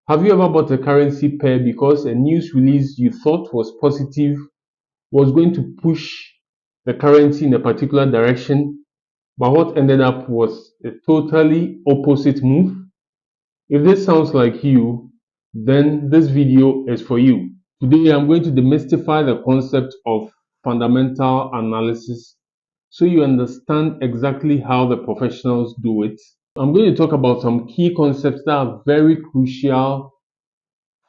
Have you ever bought a currency pair because a news release you thought was positive was going to push the currency in a particular direction, but what ended up was a totally opposite move? If this sounds like you, then this video is for you. Today I'm going to demystify the concept of fundamental analysis so you understand exactly how the professionals do it. I'm going to talk about some key concepts that are very crucial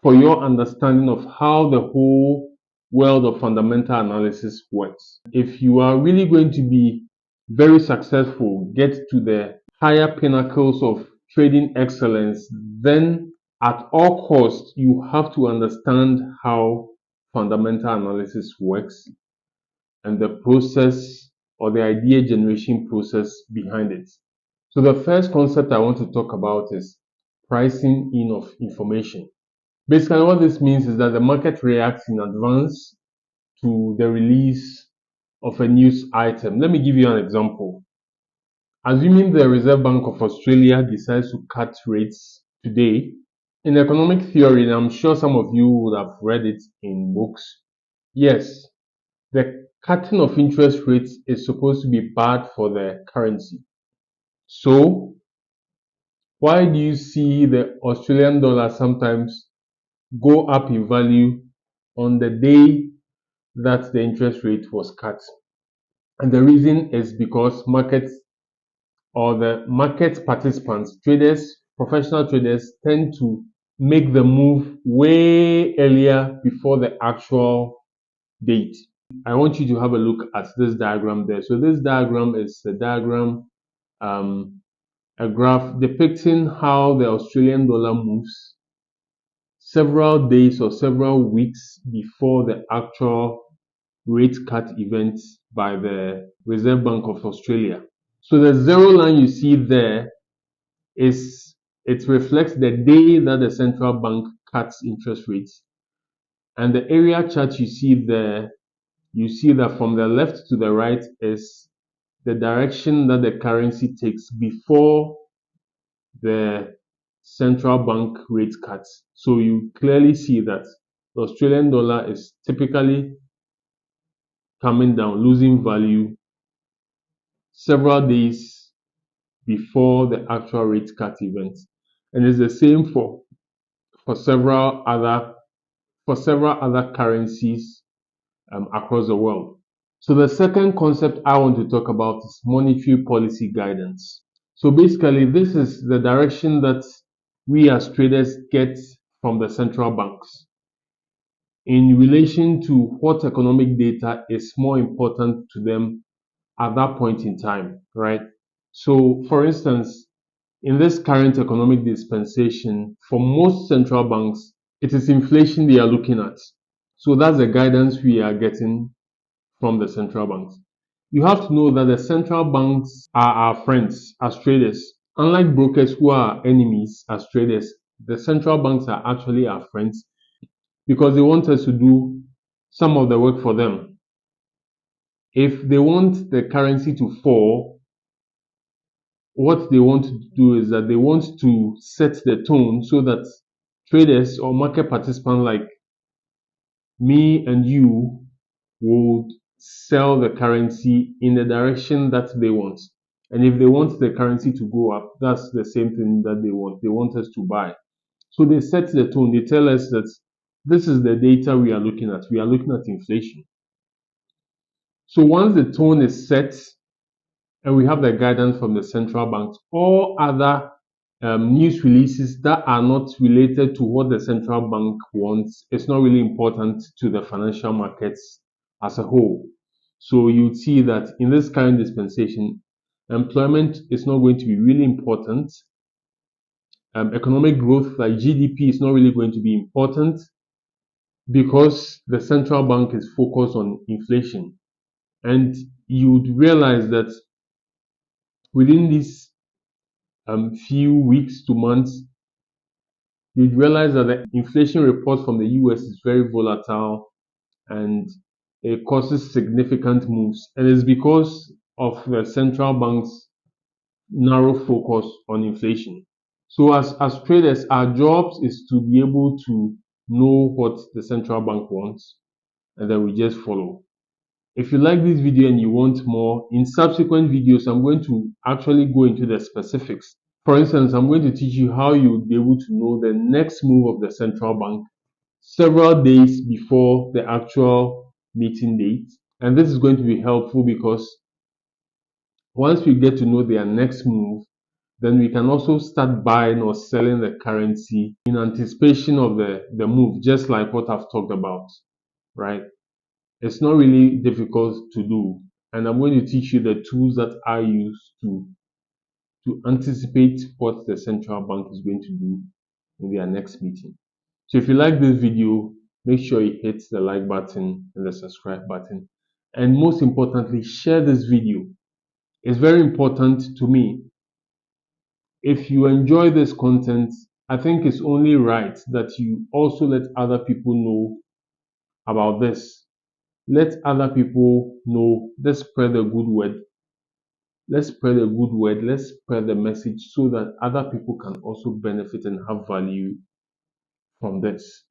for your understanding of how the whole world of fundamental analysis works. If you are really going to be very successful, get to the higher pinnacles of trading excellence, then at all costs, you have to understand how fundamental analysis works and the process or the idea generation process behind it. So the first concept I want to talk about is pricing in of information. Basically, what this means is that the market reacts in advance to the release of a news item. Let me give you an example. Assuming the Reserve Bank of Australia decides to cut rates today, in economic theory, and I'm sure some of you would have read it in books, yes, the cutting of interest rates is supposed to be bad for the currency. So, why do you see the Australian dollar sometimes go up in value on the day that the interest rate was cut? And the reason is because markets or the market participants, traders, professional traders tend to make the move way earlier before the actual date. I want you to have a look at this diagram there. So this diagram is a diagram, a graph depicting how the Australian dollar moves several days or several weeks before the actual rate cut event by the Reserve Bank of Australia. So the zero line you see there is it reflects the day that the central bank cuts interest rates. And the area chart you see there, you see that from the left to the right is the direction that the currency takes before the central bank rate cuts. So you clearly see that the Australian dollar is typically coming down, losing value several days before the actual rate cut event. And it's the same for several other currencies across the world. So the second concept I want to talk about is monetary policy guidance. So basically, this is the direction that we as traders get from the central banks in relation to what economic data is more important to them at that point in time, right? So, for instance, in this current economic dispensation, for most central banks, it is inflation they are looking at. So that's the guidance we are getting from the central banks. You have to know that the central banks are our friends as traders. Unlike brokers who are enemies as traders, the central banks are actually our friends because they want us to do some of the work for them. If they want the currency to fall, what they want to do is that they want to set the tone so that traders or market participants like me and you would sell the currency in the direction that they want. And if they want the currency to go up, that's the same thing that they want. They want us to buy. So they set the tone. They tell us that this is the data we are looking at. We are looking at inflation. So once the tone is set and we have the guidance from the central banks, all other news releases that are not related to what the central bank wants, it's not really important to the financial markets as a whole. So you'd see that in this current dispensation, employment is not going to be really important. Economic growth like GDP is not really going to be important because the central bank is focused on inflation. And you'd realize that within these few weeks to months, you'd realize that the inflation report from the US is very volatile and it causes significant moves. And it's because of the central bank's narrow focus on inflation. So as traders, our jobs is to be able to know what the central bank wants, and then we just follow. If you like this video and you want more, in subsequent videos, I'm going to actually go into the specifics. For instance, I'm going to teach you how you'll be able to know the next move of the central bank several days before the actual meeting date. And this is going to be helpful because once we get to know their next move, then we can also start buying or selling the currency in anticipation of the move, just like what I've talked about, right? It's not really difficult to do. And I'm going to teach you the tools that I use to anticipate what the central bank is going to do in their next meeting. So if you like this video, make sure you hit the like button and the subscribe button. And most importantly, share this video. It's very important to me. If you enjoy this content, I think it's only right that you also let other people know about this. Let other people know. Let's spread the good word. Let's spread the good word. Let's spread the message so that other people can also benefit and have value from this.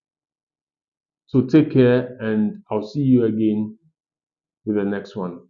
So take care, and I'll see you again with the next one.